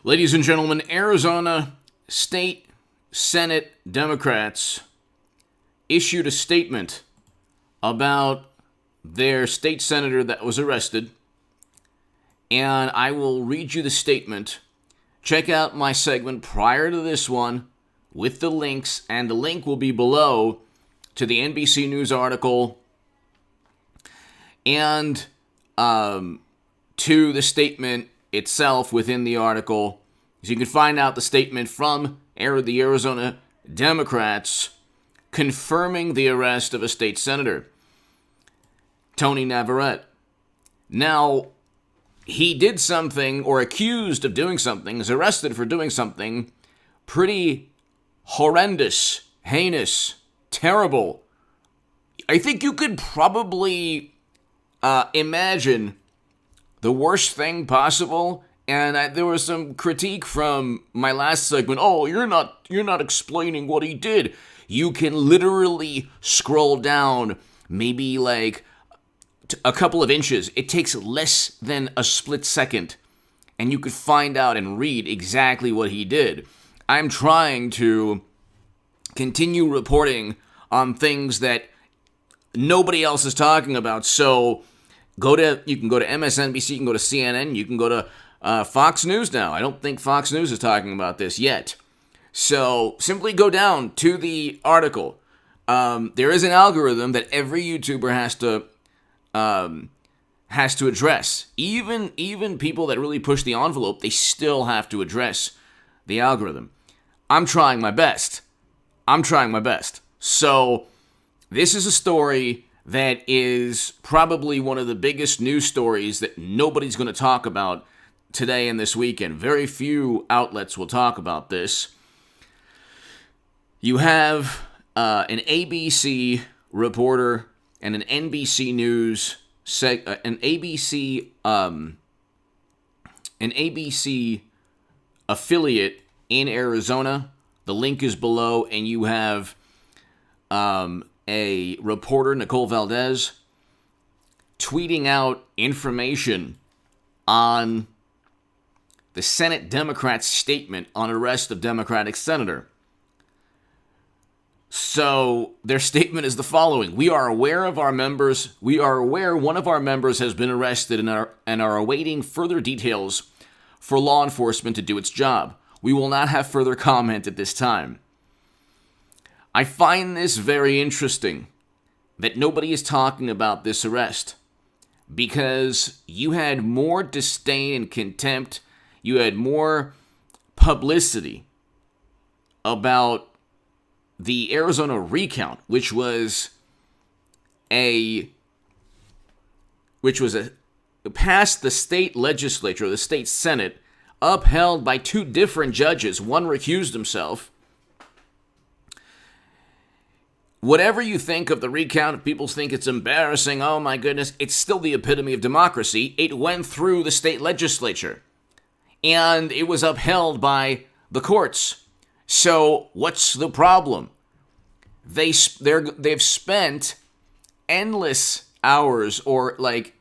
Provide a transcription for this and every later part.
Ladies and gentlemen, Arizona State Senate Democrats issued a statement about their state senator that was arrested, and I will read you the statement. Check out my segment prior to this one with the links, and the link will be below to the NBC News article and to the statement itself within the article. So you can find out the statement from the Arizona Democrats confirming the arrest of a state senator, Tony Navarrete. Now, he did something, or accused of doing something, is arrested for doing something pretty horrendous, heinous, terrible. I think you could probably imagine the worst thing possible. And there was some critique from my last segment. Oh, you're not explaining what he did. You can literally scroll down maybe like a couple of inches. It takes less than a split second, and you could find out and read exactly what he did. I'm trying to continue reporting on things that nobody else is talking about. So you can go to MSNBC, you can go to CNN, you can go to Fox News now. I don't think Fox News is talking about this yet. So simply go down to the article. There is an algorithm that every YouTuber has to address. Even people that really push the envelope, they still have to address the algorithm. I'm trying my best. So this is a story that is probably one of the biggest news stories that nobody's going to talk about today and this weekend. Very few outlets will talk about this. You have an ABC reporter and an NBC News, an ABC affiliate in Arizona. The link is below, and you have a reporter, Nicole Valdez, tweeting out information on the Senate Democrats' statement on arrest of Democratic senator. So their statement is the following: We are aware one of our members has been arrested and are awaiting further details for law enforcement to do its job. We will not have further comment at this time. I find this very interesting that nobody is talking about this arrest, because you had more disdain and contempt, you had more publicity about the Arizona recount, which was passed the state legislature, the state senate, upheld by two different judges. One recused himself. Whatever you think of the recount, if people think it's embarrassing, oh my goodness, it's still the epitome of democracy. It went through the state legislature, and it was upheld by the courts. So what's the problem? They've spent endless hours, or like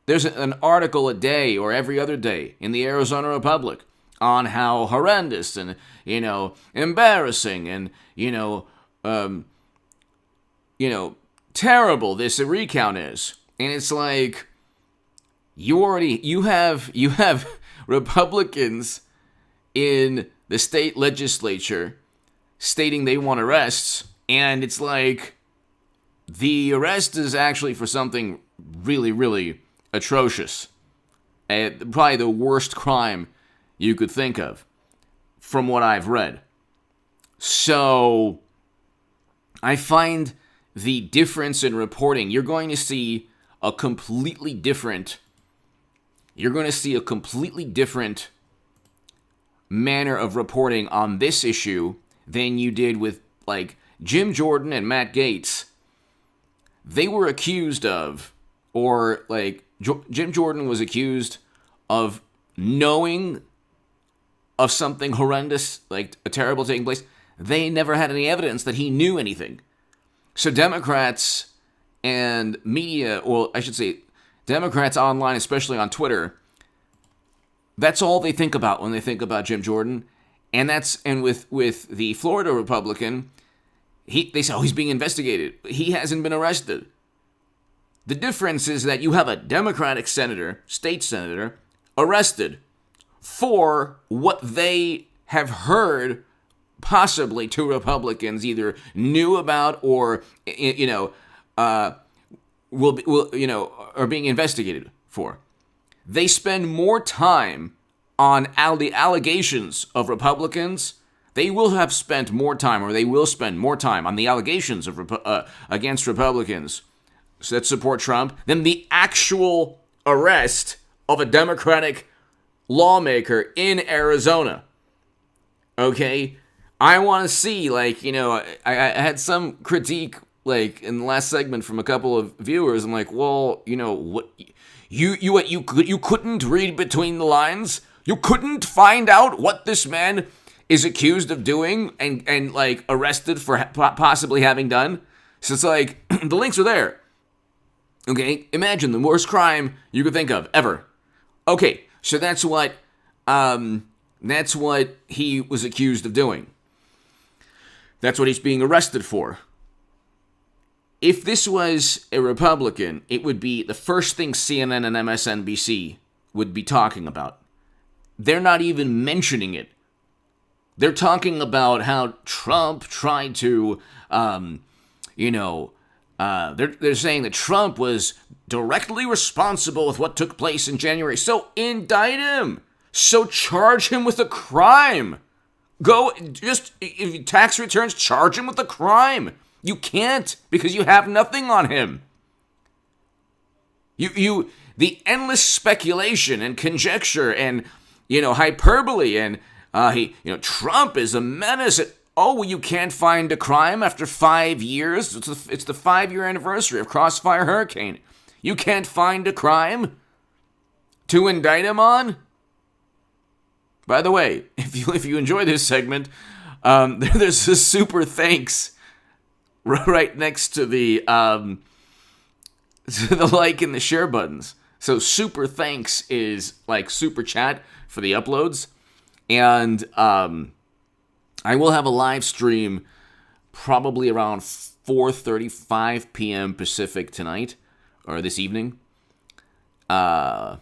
there's an article a day or every other day in the Arizona Republic on how horrendous and embarrassing and terrible this recount is. And it's like you have Republicans in the state legislature stating they want arrests, and it's like the arrest is actually for something really, really atrocious. Probably the worst crime you could think of, from what I've read. So I find the difference in reporting. You're going to see a completely different manner of reporting on this issue than you did with like Jim Jordan and Matt Gaetz. They were accused of, or like Jim Jordan was accused of knowing of something horrendous, like a terrible taking place. They never had any evidence that he knew anything. So Democrats and media, well, I should say Democrats online, especially on Twitter, That's all they think about when they think about Jim Jordan. And with the Florida Republican, they say, oh, he's being investigated. He hasn't been arrested. The difference is that you have a Democratic senator, state senator, arrested for what they have heard possibly two Republicans either knew about or are being investigated for. They spend more time on the allegations of Republicans. They will have spent more time, or they will spend more time on the allegations of against Republicans that support Trump than the actual arrest of a Democratic lawmaker in Arizona. Okay? I want to see, I had some critique, in the last segment from a couple of viewers. I'm like, well, what? You couldn't read between the lines? You couldn't find out what this man is accused of doing and arrested for possibly having done? So it's the links are there. Okay, imagine the worst crime you could think of ever. Okay, so that's what he was accused of doing. That's what he's being arrested for. If this was a Republican, it would be the first thing CNN and MSNBC would be talking about. They're not even mentioning it. They're talking about how Trump tried to, they're saying that Trump was directly responsible with what took place in January. So indict him. So charge him with a crime. If tax returns, charge him with a crime. You can't, because you have nothing on him. The endless speculation and conjecture and, hyperbole and, Trump is a menace. You can't find a crime after 5 years? It's the 5-year anniversary of Crossfire Hurricane. You can't find a crime to indict him on? By the way, if you enjoy this segment, there's a super thanks right next to the like and the share buttons. So super thanks is like super chat for the uploads. And I will have a live stream probably around 4:35 p.m. Pacific tonight, or this evening. And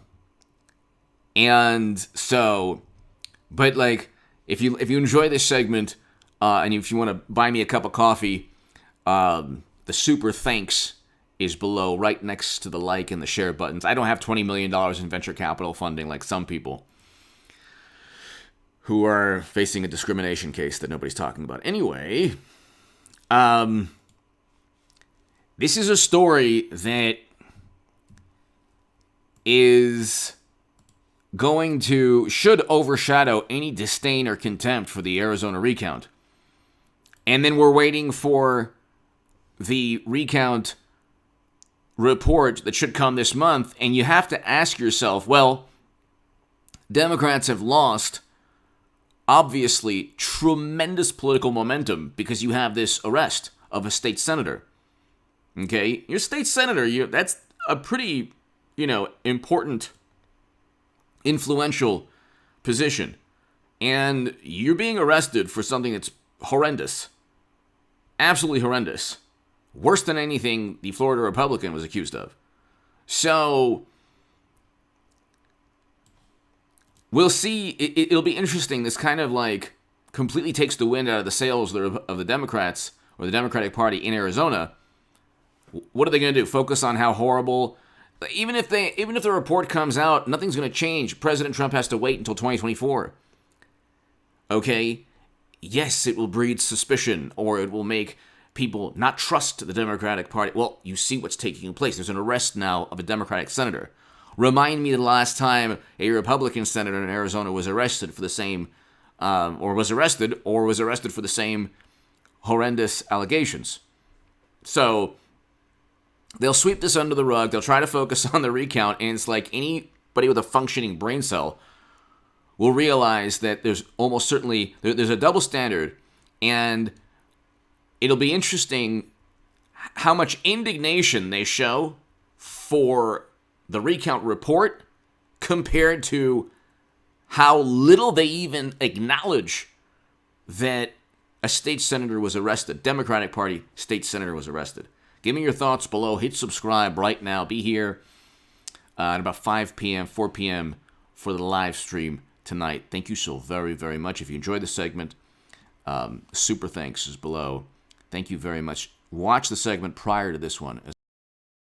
so, but if you enjoy this segment, and if you want to buy me a cup of coffee, the super thanks is below, right next to the like and the share buttons. I don't have $20 million in venture capital funding like some people who are facing a discrimination case that nobody's talking about. Anyway, this is a story that should overshadow any disdain or contempt for the Arizona recount. And then we're waiting for the recount report that should come this month, and you have to ask yourself, well, Democrats have lost, obviously, tremendous political momentum because you have this arrest of a state senator. Okay? Your state senator, that's a pretty, important, influential position. And you're being arrested for something that's horrendous. Absolutely horrendous. Worse than anything the Florida Republican was accused of. So, we'll see. It'll be interesting. This kind of completely takes the wind out of the sails of the Democrats or the Democratic Party in Arizona. What are they going to do? Focus on how horrible? Even if the report comes out, nothing's going to change. President Trump has to wait until 2024. Okay? Yes, it will breed suspicion, or it will make people not trust the Democratic Party. Well, you see what's taking place. There's an arrest now of a Democratic senator. Remind me the last time a Republican senator in Arizona was arrested for the same, was arrested for the same horrendous allegations. So, they'll sweep this under the rug. They'll try to focus on the recount, and it's like anybody with a functioning brain cell will realize that there's almost certainly, there's a double standard, and it'll be interesting how much indignation they show for the recount report compared to how little they even acknowledge that a state senator was arrested. Democratic Party state senator was arrested. Give me your thoughts below. Hit subscribe right now. Be here at about 5 p.m., 4 p.m. for the live stream tonight. Thank you so very, very much. If you enjoyed the segment, super thanks is below. Thank you very much. Watch the segment prior to this one as